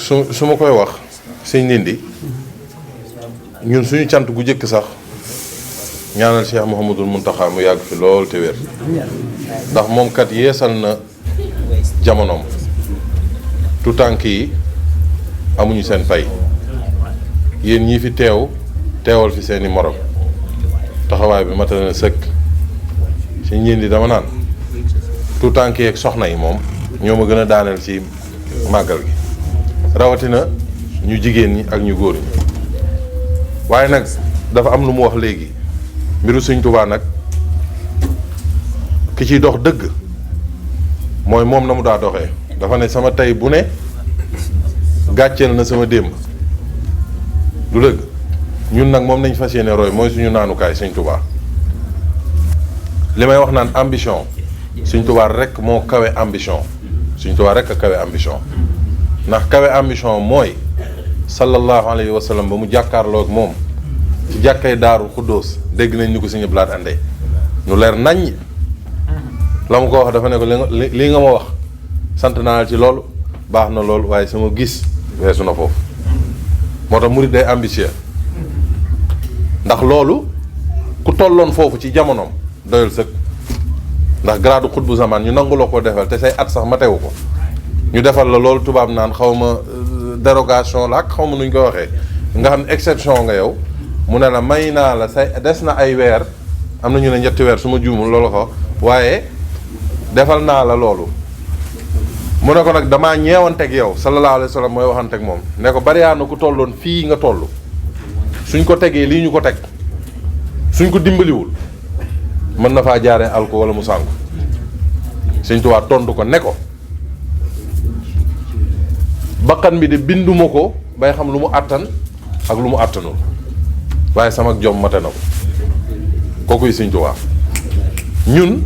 su ma koy wax sëñ Ndindi ñun suñu cant gu jëkk sax ñaanal Cheikh Mouhamadul Mountakha mu yàgg fi lool te wér ndax moom kat yeesal na jamonoom tutànk yi amuñu seen pay yéen ñii fi teewal fi seeni morom taxawaay bi matal na sëkk sëñ Ndindi dama naan tutànk yi ak soxna yi moom ñoo ma gën a daaneel ci màggal gi rawatina ñu jigéen ñi ak ñu góor ñi waaye nag dafa am lu mu wax léegi mbiru Sëñ Tuubaa nag ki ciy dox dëgg mooy moom na mu daa doxee dafa ne sama tey bu ne gàcceel na sama démb du dëgg ñun nag moom nañ fas yéene roy mooy suñu naanukaay Sëñ Tuubaa li may wax naan ambition Sëñ Tuubaa rek moo kawe ambition Sëñ Tuubaa rek a kawe ambition ndax kawe ambition mooy sallallahu alayhi wa sallam ba mu jàkkaarloo ak moom ci jàkkay daaru Xuddoos dégg nañ ni ko Sëñ Blaat andee nu leer naññ la mu ko wax dafa ne ko li nga ma wax sant naa la ci loolu baax na loolu waaye sama gis weesu na foofu moo tax murid day ambitieux ndax loolu ku tolloon foofu ci jamonoom doyul sëkk ndax gradu xutbu zaman ñu nangu la ko defal te say at sax ma tewu ko ñu defal la loolu tubaab naan xaw ma dérogation la ak xaw ma nuñ ko waxee nga xam ne exception nga yow mu ne la may naa la say des na ay weer am na ñu ne ñetti weer su ma juumul loolu ko waaye defal naa la loolu mu ne ko nag damaa ñeewanteeg yow sallallahu alayhi wa sallam mooy waxanteeg moom ne ko bari na ku tolloon fii nga toll suñ ko tegee lii ñu ko teg suñ ko dimbaliwul mën na faa jaaree alko wala mu sànku Sëñ Tuubaa tontu ko ne ko bakkan bi de binduma ko bay xam lu mu àttan ak lu mu àttanul waaye sama jom mate na ko kookuy Sëñ Tuubaa ñun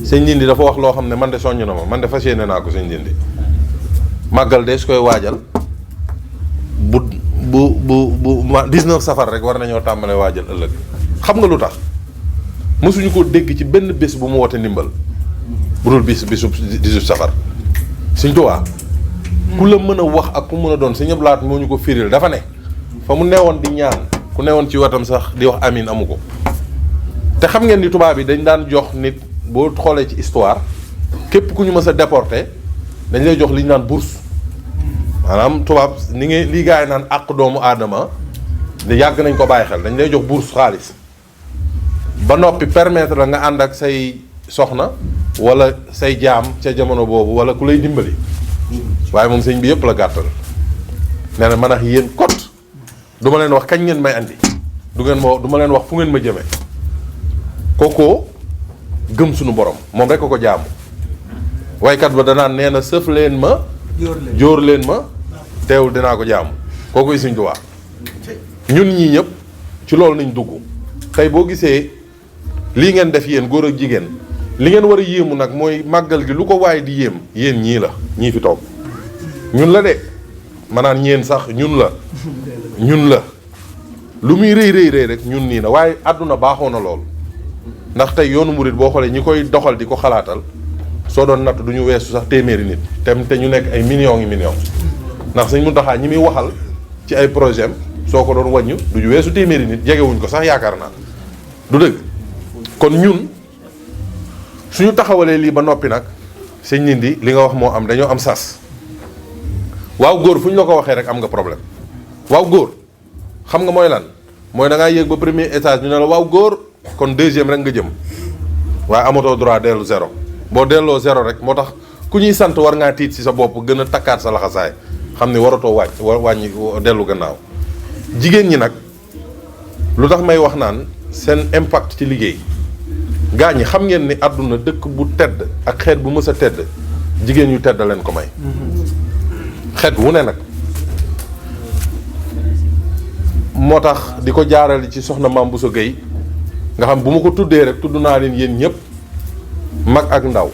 sëñ Ndindi dafa wax loo xam ne man de soññ na ma man de fas yéene naa ko sëñ Ndindi màggal de su koy waajal bu 19 safar rek war nañoo tàmbale waajal ëllëg xam nga lu tax mësuñu ko dégg ci benn bés bu mu woote ndimbal bu dul bisu 18 safar Sëñ Tuubaa ku la mën a wax ak ku mën a doon Sëñ Abdu Lahat moo ñu ko firil dafa ne fa mu newoon di ñaan ku newoon ci wetam sax di wax amin amu ko te xam ngeen ni tubaab yi dañ daan jox nit boo xoolee ci histoire képp ku ñu mës a déporté dañ lay jox li ñu naan bourse maanaam tubaab ni nga lii gars yi naan àq doomu aadama di yàgg nañ ko bàyyi xel dañ lay jox bourse xaalis ba noppi permettre la nga ànd ak say soxna wala say jaam ca jamono boobu wala ku lay dimbali waaye moom sëñ bi yëpp la gàttal nee na man ak yéen kot du ma leen wax kañ ngeen may andi du ma leen wax fu ngeen ma jëme kookoo gëm suñu borom moom rek ko jaamu waykat ba danaan nee na sëf leen ma jóor leen ma teewul dinaa ko jaamu kookoy Sëñ Tuubaa ñun ñii ñëpp ci loolu nañ dugg tey boo gisee lii ngeen def yéen góor ak jigéen li ngeen war a yéemu nag mooy màggal gi lu ko waaye di yéem yéen ñii la ñii fi toog ñun la de maanaam ñeen sax ñun la lu muy rëy rek ñun nii la waaye àdduna baaxoo na lool ndax tey yoonu murit boo xoolee ñi koy doxal di ko xalaatal soo doon natt du ñu weesu sax téeméeri nit te ñu nekk ay millions ndax Sëñ Muntaxaa ñi muy waxal ci ay projet soo ko doon wàññu du ñu weesu téeméeri nit jegewuñ ko sax yaakaar naa du dëgg kon ñun suñu taxawalee lii ba noppi nag sëñ Ndindi li nga wax moo am dañoo am sas waaw góor fu ñu la ko waxee rek am nga problème waaw góor xam nga mooy lan mooy da ngaa yéeg ba premier étage ñu ne la waaw góor kon deuxième rek nga jëm waaye amatoo droit dellu zéro boo delloo zéro rek moo tax ku ñuy sant war ngaa tiit ci sa bopp gën a takkaat sa laxasaay xam ne waratoo wàññi dellu gannaaw jigéen ñi nag lu tax may wax naan seen impact ci liggéey gaa ñi xam ngeen ni àdduna dëkk bu tedd ak xeet bu mës a tedd jigéen yu tedd leen ko may xeet wu ne nag moo tax di ko jaarale ci soxna Mame Bousso Gueye nga xam bu ma ko tuddee rek tudd naa leen yéen ñëpp mag ak ndaw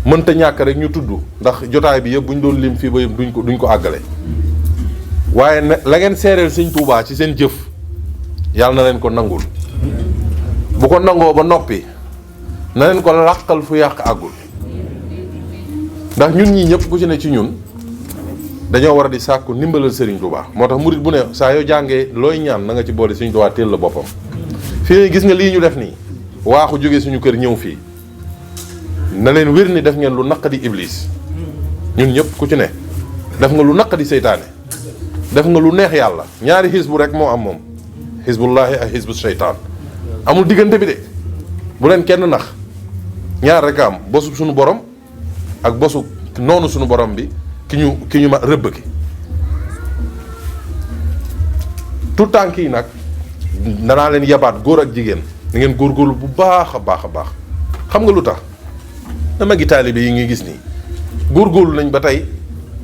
mënta ñàkk rek ñu tudd ndax jotaay bi yëpp bu ñu doon lim fii ba yëpp duñ ko àggale waaye ne la ngeen seereel Sëñ Tuubaa ci seen jëf yàlla na leen ko nangul bu ko nangoo ba noppi na leen ko làqal fu yàq àggul ndax ñun ñii ñëpp ku ci ne ci ñun dañoo war a di sàkku ndimbalal Serigne Touba moo tax murit bu ne saa yoo jàngee looy ñaan na nga ci boole Serigne Touba teel la boppam. fii ne gis nga lii ñu def nii waaxu jóge suñu kër ñëw fii na leen wér ni def ngeen lu naqadi iblis ñun ñëpp ku ci ne def nga lu naqadi seytaane def nga lu neex yàlla ñaari xisbu rek moo am moom xisbullahi ak xisbu seytaan amul diggante bi de bu leen kenn nax ñaar rek am bosu suñu borom ak bosu noonu suñu borom bi ki ñu ma rëbb ki tout tànk yi nag danaa leen yabaat góor ak jigéen da ngeen góorgóorlu bu baax a baax a baax xam nga lu tax dama gi taalibe yi ngi gis nii góorgóorlu nañ ba tey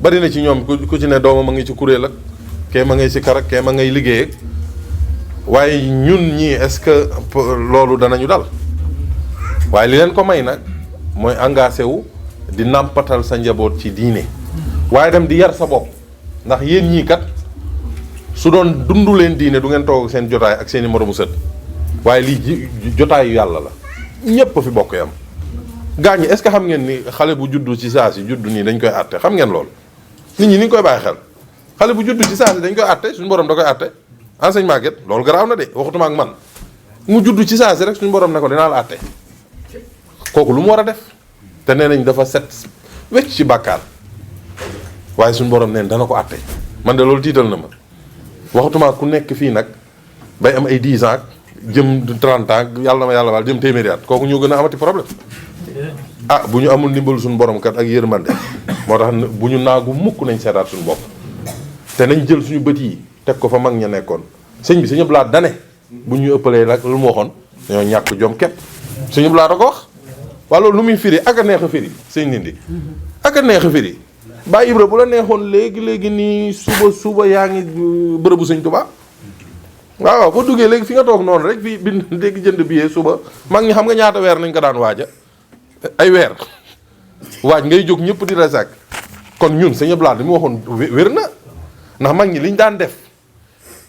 bari na ci ñoom ku ci ne doomam a ngi ci kuréel ak kee ma ngay si karak kee ma ngay liggéey ak waaye ñun ñii est-ce que loolu danañu dal waaye li leen ko may nag mooy engagé wu di nàmpatal sa njaboot ci diine waaye dem di yar sa bopp ndax yéen ñii kat su doon dundu leen diine du ngeen toog ak seen jotaay ak seen i moromu sët waaye lii jotaayu yàlla la ñépp a fi bokk yam gaañ est-ce que xam ngeen ni xale bu juddu ci saa si juddu nii dañ koy àtte xam ngeen loolu nit ñi ni ñu koy bàyyi xel xale bu juddu ci saa si dañ koy àtte suñu borom da koy àtte enseignement get loolu garaaw na de waxutuma ak man mu juddu ci saa si rek suñu borom ne ko dinaa la àtte kooku lu mu war a def te nee nañ dafa set wecc ci bàkkaar waaye suñu borom neen dana ko àtte man de loolu tiital na ma waxutuma ku nekk fii nag bay am ay 10 ans jëm 30 ans yàlla ma yàlla waal jëm téeméeri at kooku ñoo gën a amati problème ah bu ñu amul ndimbal suñu borom kat ak yërmande moo tax bu ñu naagu mukk nañ seetaat suñu bopp te nañ jël suñu bët yi teg ko fa mag ña nekkoon sëñ bi suñu blaat dane bu ñu ëppalee nag lu mu waxoon dañoo ñàkk jom képp suñu blaat a ko wax waa loolu lu muy firi ak a neex a firi sëñ Ndindi ak a neex a firi Baay Ibra bu la neexoon léegi nii suba yaa ngi bërëbu sëñ Tuubaa waaw boo duggee léegi fi nga toog noonu rek fii bi dégg jënd billet suba mag ñi xam nga ñaata weer nañ ko daan waaja ay weer waaj ngay jóg ñëpp di la sàkk kon ñun sëñ Blaat li mu waxoon wér na ndax mag ñi liñ daan def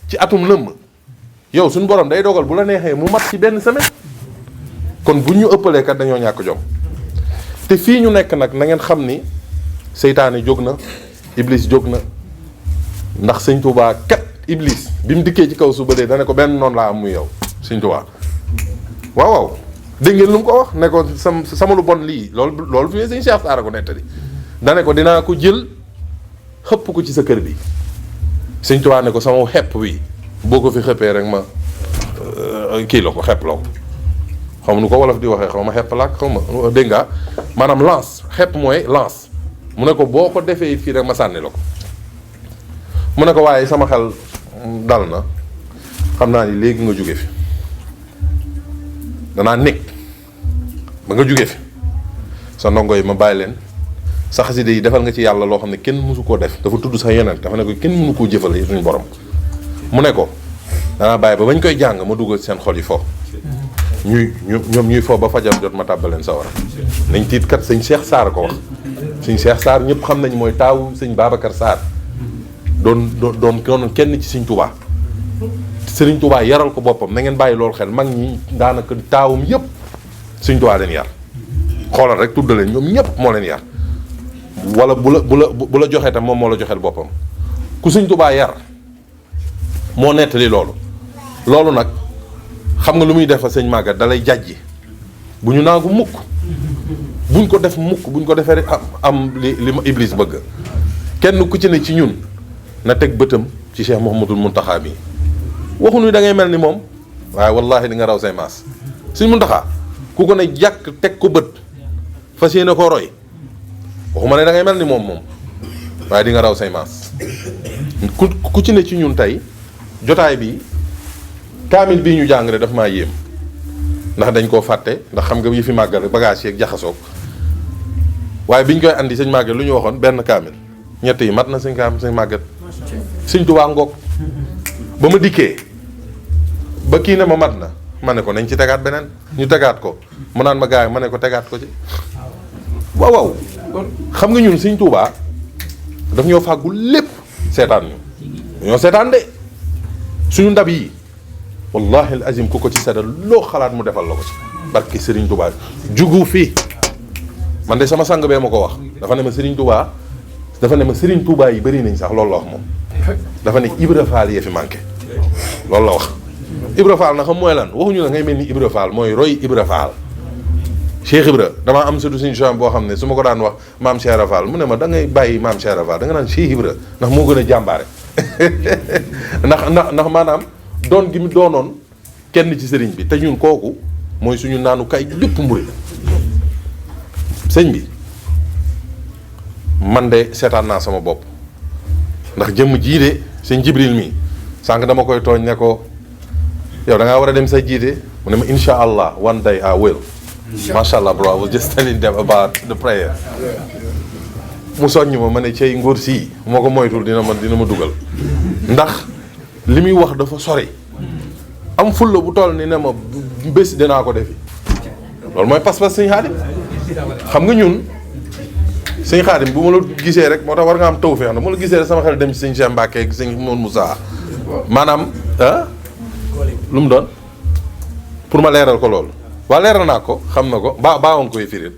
ci atum lëmm yow suñu borom day dogal bu la neexee mu mat ci benn semaine kon bu ñu ëppalee kat dañoo ñàkk jom te fii ñu nekk nag na ngeen xam ni seytaane jóg na iblis jóg na ndax sëñ Tuubaa kat iblis bi mu dikkee ci kaw suba dee dana ko benn noonu laa am muy yow sëñ Tuubaa waaw dégg ngeen lu mu ko wax ne ko sama lu bon lii loolu fi ne sëñ Cheikh Saara ko nettali dane ko dinaa ko jël xëpp ko ci sa kër bi sëñ Tuubaa ne ko sama xepp wi boo ko fi xëppee rek ma kii la ko xepp la ko xam nu ko wolof di waxee xaw ma xepp laak xaw ma dégg nga maanaam lance xepp mooy lance mu ne ko boo ko defee fii rek ma sànni la ko mu ne ko waaye sama xel dal na xam naa ni léegi nga jóge fi danaa nekk ba nga jóge fi sa ndongo yi ma bàyyi leen sa xaside yi defal nga ci yàlla loo xam ne kenn mësu koo def dafa tudd sax yeneen dafa ne ko kenn mënu koo jëfal suñu borom mu ne ko danaa bàyyi ba bañ koy jàng ma dugal seen xol yi fo ñoom ñuy fo ba fajar jot ma tàbbaleen sa war nañ tiit kat sëñ Cheikh Sarr ko wax sëñ Cheikh Sarr ñëpp xam nañ mooy taawu sëñ Babacar Sarr doon kenn ci sëñ Touba sëriñ Touba yaral ko boppam na ngeen bàyyi loolu xel mag ñi daanaka taawum yëpp sëñ Touba leen yar xoolal rek tudda leen ñoom ñëpp moo leen yar wala bu la joxee tam moom moo la joxeel boppam ku sëñ Touba yar moo nettali loolu nag xam nga lu muy defa sëñ Maguette dalay jàjji bu ñu naagu mukk buñ ko def mukk buñ ko defee rek am li ma Iblis bëgg kenn ku ci ne ci ñun na teg bëtam ci Cheikh Mouhamadul Mountakha mi waxuñu da ngay mel ni moom waaye wallaahi di nga raw say maas Sëñ Mountakha ku ko ne jàkk teg ko bët fas yéene ko roy waxuma ne da ngay mel ni moom waaye di nga raw say maas ku ci ne ci ñun tey jotaay bi kaamil bii ñu jàng rek daf maa yéem ndax dañ koo fàtte ndax xam nga yi fi màggal bagage yeeg jaxasoog waaye biñ koy andi sëñ màggal lu ñu waxoon benn kaamil ñett yi mat na sëñ màggal sëñ Tuubaa ngoog ba ma dikkee ba kii ne ma mat na ma ne ko nañ ci tegaat beneen ñu tegaat ko mu naan ma gaay ma ne ko tegaat ko ci waaw xam nga ñun sëñ Tuubaa daf ñoo fàggul lépp seetaan ñu ñoo seetaan de suñu ndab yi wallahi al azim ku ko ci seddal loo xalaat mu defal la ko ci barki Sëriñ Tuubaa jugu fii man de sama sang bee ma ko wax dafa ne ma Serigne Touba dafa ne ma Serigne Touba yi bëri nañ sax loolu la wax moom dafa ne Ibra Fall yee fi manqué loolu la wax. Ibra Fall na xam mooy lan waxuñu la ngay mel ni Ibra Fall mooy roy Ibra Fall Cheikh Ibra damaa am surtout suñu champs boo xam ne su ma ko daan wax maam Cheikh Fall mu ne ma da ngay bàyyi maam Cheikh Fall da nga naan Cheikh Ibra ndax moo gën a jàmbaare ndax maanaam doon gi mu doonoon kenn ci sëriñ bi te ñun kooku mooy suñu naanukaay bépp murid sëñ bi man de seetaan naa sama bopp ndax jëmm jii de sëñ Jibril mi sànq dama koy tooñ ne ko yow da ngaa war a dem sa jiite mu ne ma insha allah one day I will. Masha Allah bro, I was just telling them about the prayer. mu soññ ma ne cey ngóor sii moo ko moytul dina ma dugal ndax li muy wax dafa sori am fulla bu toll ni ne ma bés dinaa ko defi loolu mooy pas-pas sëñ Xaadim xam nga ñun sëñ Xaadim bu ma la gisee rek moo tax war nga am tawfeex na bu ma la gisee rek sama xel dem ci sëñ Cheikh Mbacke ak sëñ Moon Moussa maanaam lu mu doon pour ma leeral ko loolu waa leeral naa ko xam na ko baawoon koy firil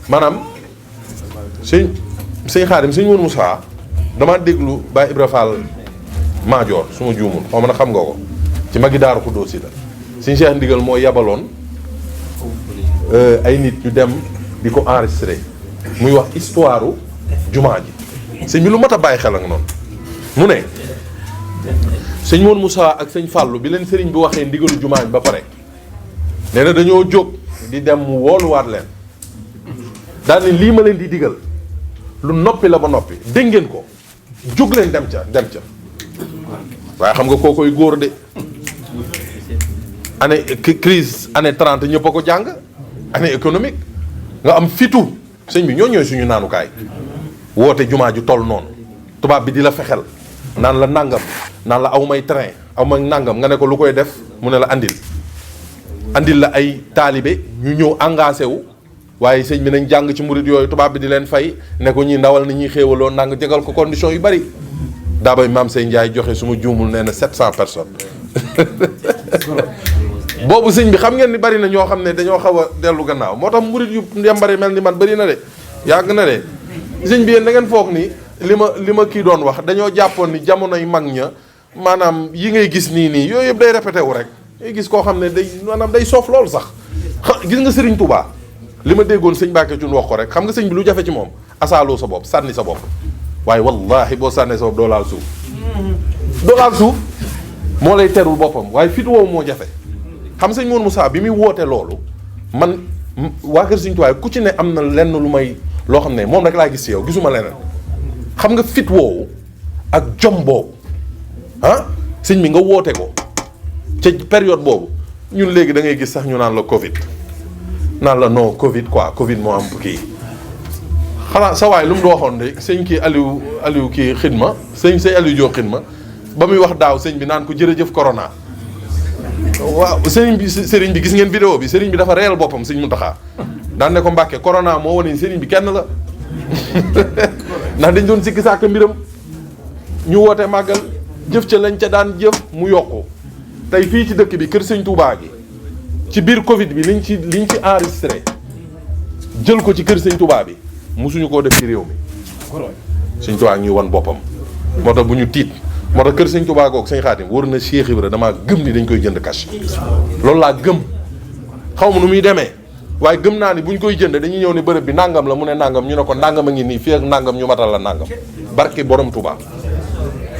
maanaam sëñ Xaadim sëñ Moon Moussa damaa déglu Baye Ibra Fall Maajoor su ma juumul xaw ma na xam nga ko ci magi Daaru Xuddoos si la sëñ Cheikh Ndigal moo yabaloon ay nit ñu dem di ko enregistré muy wax histoire jumaa ji sëñ bi lu mat a bàyyi xel ak noonu mu ne sëñ Moon Moussa ak sëñ Fàllu bi leen sëriñ bi waxee ndigalu jumaa ji ba pare nee na dañoo jóg di dem mu wooluwaat leen daal ni lii ma leen di digal lu noppi la ba noppi dégg ngeen ko jóg leen dem ca waaye xam nga koo koy góor de année crise année 30 ñëpp a ko jàng année économique nga am fitu sëñ bi ñoo ñooy suñu naanukaay woote jumaa ju toll noonu tubaab bi di la fexel naan la nangam naan la aw may train aw may nangam nga ne ko lu koy def mu ne la andil la ay taalibe ñu ñëw engagé wu waaye sëñ bi nañ jàng ci murit yooyu tubaab bi di leen fay ne ko ñi ndawal na ñuy xéewaloo nang jegal ko condition yu bari daa bay maam Sey Ndiaye joxe su ma juumul nee na 700 personnes boobu sëñ bi xam ngeen ni bari na ñoo xam ne dañoo xaw a dellu gannaaw moo tax murit yu yambari mel ni man bari na de yàgg na de sëñ bi yéen da ngeen foog ni li ma kii doon wax dañoo jàppoon ni jamonoy mag ña maanaam yi ngay gis nii yooyu yëpp day répété wu rek ngay gis koo xam ne day maanaam day soof loolu sax gis nga Serigne Touba li ma déggoon sëñ Mbacke Thioune wax ko rek xam nga sëñ bi lu jafe ci moom asaaloo sa bopp sànni sa bopp waaye wallahi boo sànnee sa bopp doo laal suuf moo lay terul boppam waaye fit woowu moo jafe xam sëñ Moon Moussa bi muy woote loolu man waa kër Sëñ Tuubaa ku ci ne am na lenn lu may loo xam ne moom rek laa gis ci yow gisuma leneen xam nga fit woowu ak jom boobu sëñ bi nga woote ko ca période boobu ñun léegi da ngay gis sax ñu naan la Covid naan la non Covid quoi Covid moo am kii xanaa sa waay lu mu waxoon de sëñ kii Aliou kii xidma sëñ Aliou Diop xidma ba muy wax daaw sëñ bi naan ko jërëjëf corona waaw sëriñ bi gis ngeen vidéo bi sëriñ bi dafa reyal boppam sëñ Muntaxa daan ne ko Mbàkke corona moo wane sëriñ bi kenn la ndax dañ doon sikki sàkk mbiram ñu woote màggal jëf ca lañ ca daan jëf mu yokku tey fii ci dëkk bi kër sëñ Touba gi ci biir Covid bi liñ ci enregistré jël ko ci kër sëñ Touba bi mosuñu koo def ci réew mi sëñ Touba ñuy wan boppam moo tax bu ñu tiit moo tax kër sëñ Touba googu sëñ Xaadim war na Cheikh Ibra damaa gëm ni dañ koy jënd cash loolu laa gëm xaw ma nu muy demee waaye gëm naa ni buñ koy jënd dañuy ñëw ne bërëb bi nangam la mu ne nangam ñu ne ko nangam a ngi nii fii ak nangam ñu matal la nangam barke borom Touba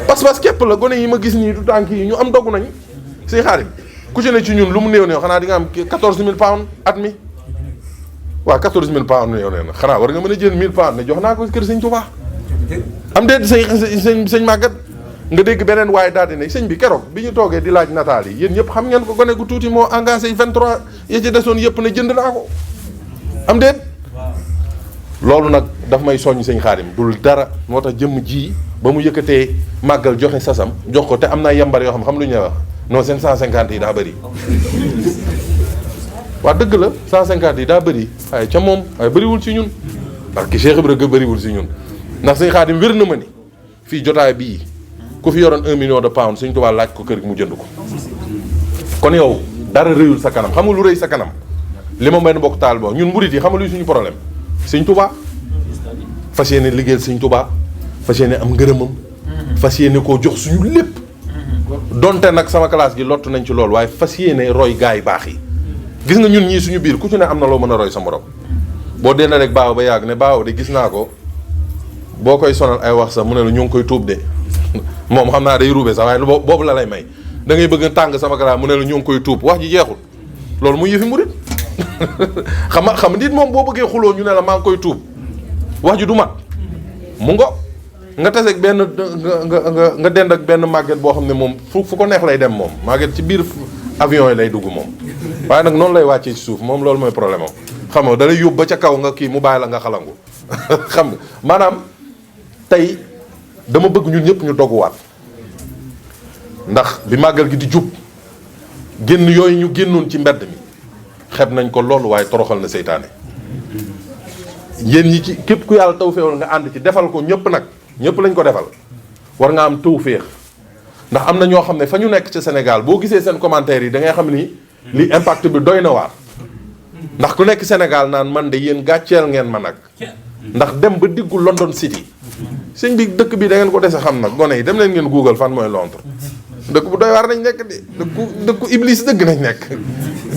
pas-pas képp la gone yi ma gis nii du tànk yi ñu am dogu nañ sëñ Xaadim ku ci ne ci ñun lu mu néew néew xanaa di nga am 14000 pounds at mi waaw 14000 pounds néew nee na xanaa war nga mën a jël 1000 pounds ne jox naa ko kër sëñ Touba am déet sëñ màggat nga dégg beneen waaye daal di ne sëñ bi keroog bi ñu toogee di laaj nataal yi yéen ñëpp xam ngeen ko gone gu tuuti moo engagé 23 yi ci desoon yëpp ne jënd naa ko am déet loolu nag daf may soññ sëñ Xaadim dul dara moo tax jëmm ji ba mu yëkkatee màggal joxe sasam jox ko te am naa yambar yoo xam lu ñuy wax non seen 150 yi daa bëri waa dëgg la 150 yi daa bëri waaye ca moom waaye bëriwul ci ñun parce que Cheikh Ibrahima bëriwul ci ñun ndax sëñ Xaadim wér na ma ni fii jotaay bii ku fi yoroon 1 million de pounds Sëñ Tuubaa laaj ko kër gi mu jënd ko kon yow dara rëyul sa kanam xam nga lu rëy sa kanam li ma benn bokk taal boo ñun murit yi xam nga luy suñu problème Sëñ Tuubaa fas yéene liggéeyal Sëñ Tuubaa fas yéene am ngërëmam fas yéene koo jox suñu lépp donte nag sama classe gi lottu nañ ci loolu waaye fas yéene roy gaa yi baax yi gis nga ñun ñii suñu biir ku ci ne am na loo mën a roy sa morom boo dee rek baaw ba yàgg ne baaw de gis naa ko boo koy sonal ay wax sax mu ne la ñu ngi koy tuub de moom xam naa day ruube sax waaye boobu la lay may da ngay bëgg tàng sama classe mu ne la ñu ngi koy tuub wax ji jeexul loolu muy yëfi murit xam nit moom boo bëggee xuloo ñu ne la maa ngi koy tuub wax ji du mat mu ngo nga taseeg benn nga dend ak benn màgget boo xam ne moom fu ko neex lay dem moom màgget ci biir avion yi lay dugg moom waaye nag noonu lay wàccee ci suuf moom loolu mooy problème am xam nga da lay yóbbu ba ca kaw nga kii mu bàyyi la nga xalangu xam nga maanaam tey dama bëgg ñun ñëpp ñu doguwaat ndax bi màggal gi di jub génn yooyu ñu génnoon ci mbedd mi xeb nañ ko loolu waaye toroxal na seytaane yéen ñi ci képp ku yàlla tawféewal nga ànd ci defal ko ñëpp nag ñëpp lañ ko defal war nga am tawféex ndax am na ñoo xam ne fa ñu nekk ci Sénégal boo gisee seen commentaire yi da ngay xam ni li impact bi doy na waar ndax ku nekk Sénégal naan man de yéen gàcceel ngeen ma nag ndax dem ba diggu London City sëñ bi dëkk bi da ngeen ko dese xam nag gone yi dem leen ngeen Google fan mooy Londres dëkk bu doy waar nañ nekk de dëkku iblis dëgg nañ nekk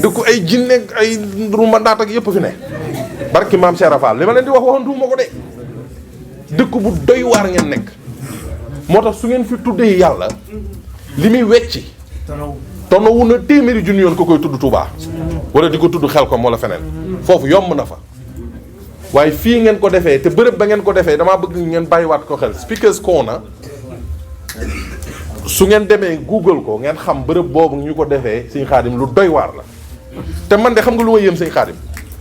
dëkku ay jinne ay rumandaat ak yëpp fi ne barki maam Cheikh Rafal li ma leen di wax waxantuuma ko de dëkk bu doy waar ngeen nekk moo tax su ngeen fi tuddee yàlla li muy wecci tonowu na téeméeri junni yoon ko koy tudd Touba wala di ko tudd Xelkom wala feneen foofu yomb na fa waaye fii ngeen ko defee te bërëb ba ngeen ko defee damaa bëgg ngeen bàyyiwaat ko xel Speakers Corner su ngeen demee Google ko ngeen xam bërëb boobu ñu ko defee Sëñ Xaadim lu doy waar la te man de xam nga lu ma yéem Sëñ Xaadim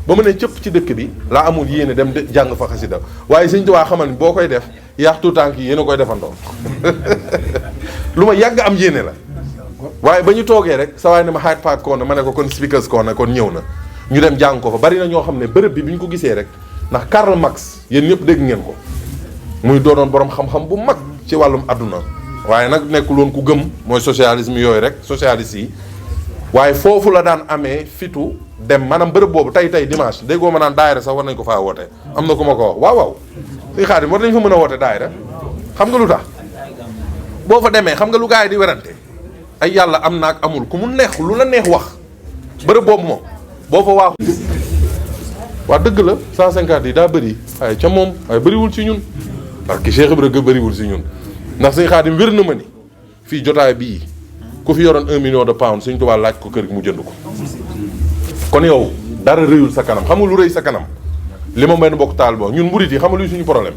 ba ma ne cëpp ci dëkk bi laa amul yéene dem jàng fa xasida waaye Sëñ Tuubaa xamal ni boo koy def yaax tuutànk yi yéen a koy defandoo lu ma yàgg am yéene la waaye ba ñu toogee rek sa waay ne ma Hyde Park Corner ma ne ko kon Speakers Corner kon ñëw na ñu dem jàng ko fa bari na ñoo xam ne bërëb bi ñu ko gisee rek ndax Karl Marx yéen ñëpp dégg ngeen ko muy doonoon borom xam-xam bu mag ci wàllum àdduna waaye nag nekkul woon ku gëm mooy socialisme yooyu rek socialiste yi waaye foofu la daan amee fitu dem maanaam bërëb boobu tey dimanche déggoo ma naan daayira sax war nañ ko faa woote am na ku ma ko wax waaw Sëñ Xaadim war nañ fa mën a woote daayira xam nga lu tax boo fa demee xam nga lu gars yi di werante ay yàlla am na ak amul ku mu neex lu la neex wax bërëb boobu moom boo fa waaxu waa dëgg la 150 yi daa bëri waaye ca moom waaye bëriwul ci ñun parce que Cheikh Ibrahima bëriwul ci ñun ndax Sëñ Xaadim wér na ma ni fii jotaay bii ku fi yoroon 1 million de pounds Sëñ Tuubaa laaj ko kër gi mu jënd ko kon yow dara rëyul sa kanam xam nga lu rëy sa kanam li ma mën bokk taal boo ñun murit yi xam nga luy suñu problème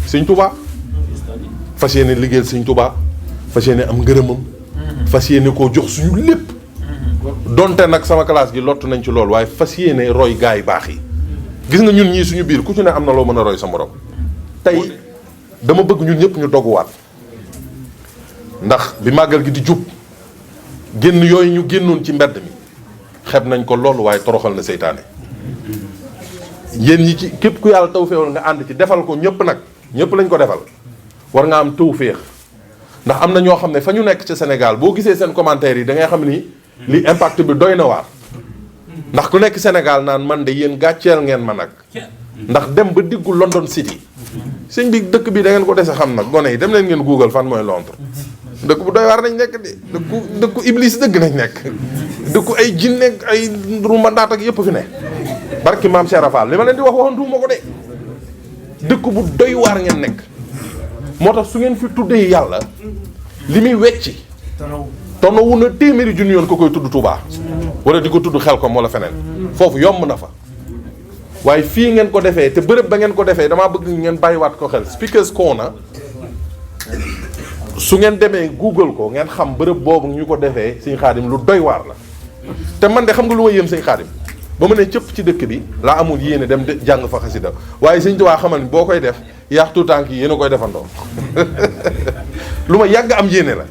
Sëñ Tuubaa fas yéene liggéeyal Sëñ Tuubaa fas yéene am ngërëmam fas yéene koo jox suñu lépp donte nag sama classe gi lottu nañ ci loolu waaye fas yéene roy gaa yi baax yi gis nga ñun ñii suñu biir ku ci ne am na loo mën a roy sa morom tey dama bëgg ñun ñëpp ñu doguwaat ndax bi màggal gi di jub génn yooyu ñu génnoon ci mbedd mi xeb nañ ko loolu waaye toroxal na seytaane yéen ñi ci képp ku yàlla tawféewal nga ànd ci defal ko ñëpp nag ñëpp lañ ko defal war nga am tawféex ndax am na ñoo xam ne fa ñu nekk ci Sénégal boo gisee seen commentaire yi da ngay xam ni li impact bi doy na waar ndax ku nekk Sénégal naan man de yéen gàcceel ngeen ma nag ndax dem ba diggu London City sëñ bi dëkk bi da ngeen ko dese xam nag gone yi dem leen ngeen Google fan mooy Londres dëkk bu doy waar nañ nekk de dëkku iblis dëgg nañ nekk dëkku ay jinne ay rumandaat ak yëpp fi ne barki maam Cheikh Rafal li ma leen di wax waxantuuma ko de dëkk bu doy waar ngeen nekk moo tax su ngeen fi tuddee yàlla li muy wecci tonowu na téeméeri junni yoon ko koy tudd Touba wala di ko tudd Xelkom wala feneen foofu yomb na fa waaye fii ngeen ko defee te bërëb ba ngeen ko defee damaa bëgg ngeen bàyyiwaat ko xel Speakers Corner su ngeen demee Google ko ngeen xam bërëb boobu ñu ko defee Sëñ Xaadim lu doy waar la te man de xam nga lu ma yéem Sëñ Xaadim ba ma ne cëpp ci dëkk bi laa amul yéene dem jàng fa xasida waaye Sëñ Tuubaa xamal ni boo koy def yaax tuutànk yi yéen a koy defandoo lu ma yàgg am yéene la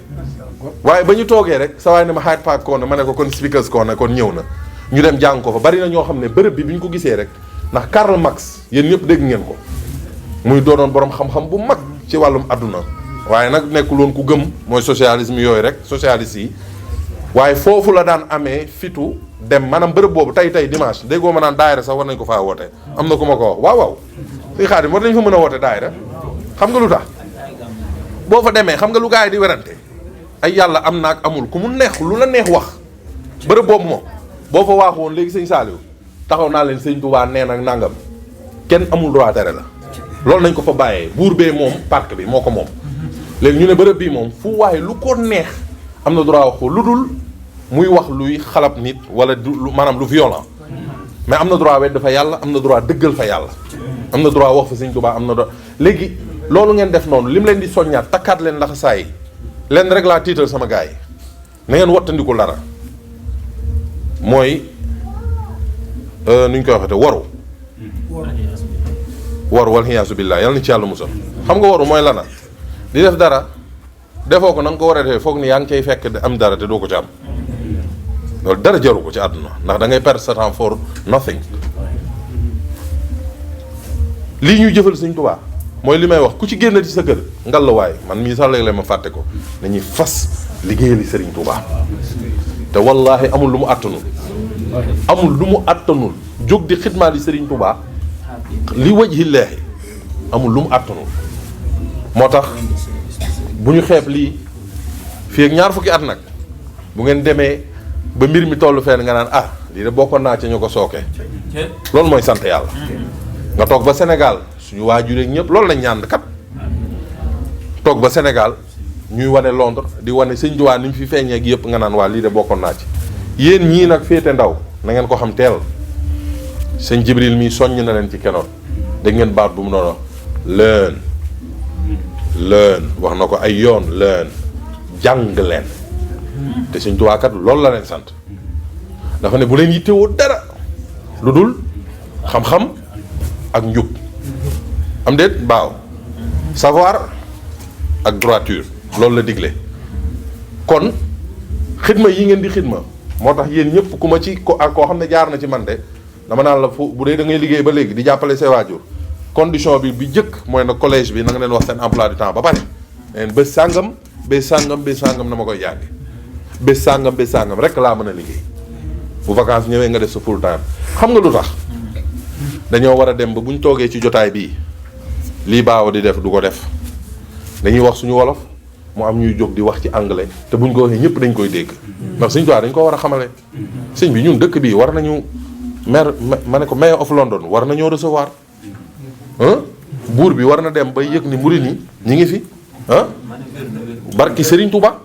waaye ba ñu toogee rek sa waay ne ma Hyde Park Corner ma ne ko kon Speakers Corner kon ñëw na ñu dem jàng ko fa bari na ñoo xam ne bërëb bi ñu ko gisee rek ndax Karl Marx yéen ñëpp dégg ngeen ko muy doonoon borom xam-xam bu mag ci wàllum àdduna waaye nag nekkul woon ku gëm mooy socialisme yooyu rek socialiste yi waaye foofu la daan amee fitu dem maanaam bërëb boobu tey dimanche déggoo ma naan daayira sax war nañ ko faa woote am na ku ma ko wax waaw suñu Xaadim war nañ fa mën a woote daayira xam nga lu tax boo fa demee xam nga lu gars yi di werante ay yàlla am na ak amul ku mu neex lu la neex wax bërëb boobu moom boo fa waaxu woon léegi sëñ Saliou taxaw naa leen sëñ Touba nee nag nangam kenn amul droit tere la loolu nañ ko fa bàyyee buur bee moom parc bi moo ko moom léegi ñu ne bërëb bii moom fu waaye lu ko neex am na droit wax ko lu dul muy wax luy xalab nit wala du maanaam lu violent mais am na droit wedd fa yàlla am na droit dëggal fa yàlla am na droit wax fa sëñ Touba am na droit léegi loolu ngeen def noonu li mu leen di soññaat takkaat leen laxasaay leen rek laa tiital sama gars yi na ngeen wattandiku dara mooy nu ñu koy waxate waru wal xiyaasu billaah yàlla na ci yàlla musal xam nga waru mooy lana di def dara defoo ko na nga ko war a defee foog ni yaa ngi cay fekk am dara te doo ko ci am loolu dara jaru ko ci àdduna ndax da ngay perdre sa temps for nothing lii ñuy jëfal Sëñ Tuubaa mooy li may wax ku ci génn ci sa kër ngal la waay man mii sax léeg-léeg ma fàtte ko nañuy fas liggéeyali Sëriñ Tuubaa te wallaahi amul lu mu àttanul amul lu mu àttanul jóg di xidmaali Sëriñ Tuubaa li wajhillaahi amul lu mu àttanul moo tax bu ñu xeeb lii fii ak ñaar fukki at nag bu ngeen demee ba mbir mi tollu fenn nga naan lii de bokkoon naa ca ñu ko sooke loolu mooy sant yàlla nga toog ba Sénégal suñu waajur ak ñëpp loolu lañ ñaan kat toog ba Sénégal ñuy wane Londres di wane Sëñ Tuubaa ni mu fi feeñee ak yëpp nga naan waa lii de bokkoon naa ci yéen ñii nag féete ndaw na ngeen ko xam teel sëñ Jibril mii soññ na leen ci kenoon da ngeen baat bu mu doon wax learn wax na ko ay yoon learn jàng leen te Sëñ Tuubaa kat loolu la leen sant dafa ne bu leen yittewoo dara lu dul xam-xam ak njub am déet baaw savoir ak droiture loolu la digle kon xidma yi ngeen di xidma moo tax yéen ñëpp ku ma ci ko ak koo xam ne jaar na ci man de dama naan la fu bu dee da ngay liggéey ba léegi di jàppale say waajur condition bi jëkk mooy na collège bi na nga leen wax seen emploi du temps ba pare leen bés sàngam na ma koy jàngi bés sàngam rek laa mën a liggéey bu vacances ñëwee nga def sa full time xam nga lu tax dañoo war a dem ba bu ñu toogee ci jotaay bii lii baaw di def du ko def dañuy wax suñu wolof mu am ñuy jóg di wax ci anglais te buñ ko waxee ñëpp dañ koy dégg ndax Sëñ Tuubaa dañ ko war a xamale sëñ bi ñun dëkk bii war nañu maire ma ne ko mayor of London war nañoo recevoir buur bi war na dem bay yëg ni murid yi ñi ngi fi barki Serigne Touba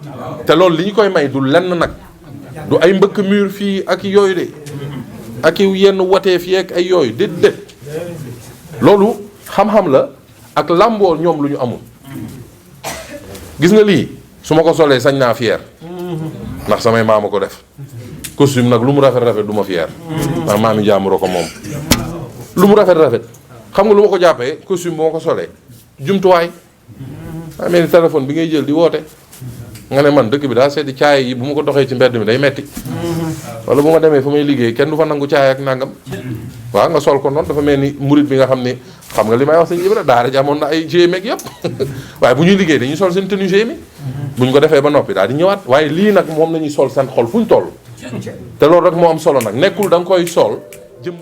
te loolu li ñu koy may du lenn nag du ay mbëkk mur fii ak yooyu de ak yenn wateef yeeg ay yooyu déet loolu xam-xam la ak làmboo ñoom lu ñu amul gis nga lii su ma ko solee sañ naa fier ndax samay maama ko def costume nag lu mu rafet du ma fier ndax maami jàmburo ko moom lu mu rafet xam nga lu ma ko jàppee costume bu ma ko solee jumtuwaay amee ni téléphone bi ngay jël di woote nga ne man dëkk bi daa seeti caay yi bu ma ko doxee ci mbedd mi day metti wala bu ma demee fa may liggéey kenn du fa nangu caay ak nangam waaw nga sol ko noonu dafa mel ni murit bi nga xam ni xam nga li may wax sëñ Ibra daara ji amoon na ay GME ak yëpp waaye bu ñuy liggéey dañuy sol seen tenue GME bu ñu ko defee ba noppi daal di ñëwaat waaye lii nag moom la ñuy sol seen xol fu ñu toll te loolu rek moo am solo nag nekkul da nga koy sol jëm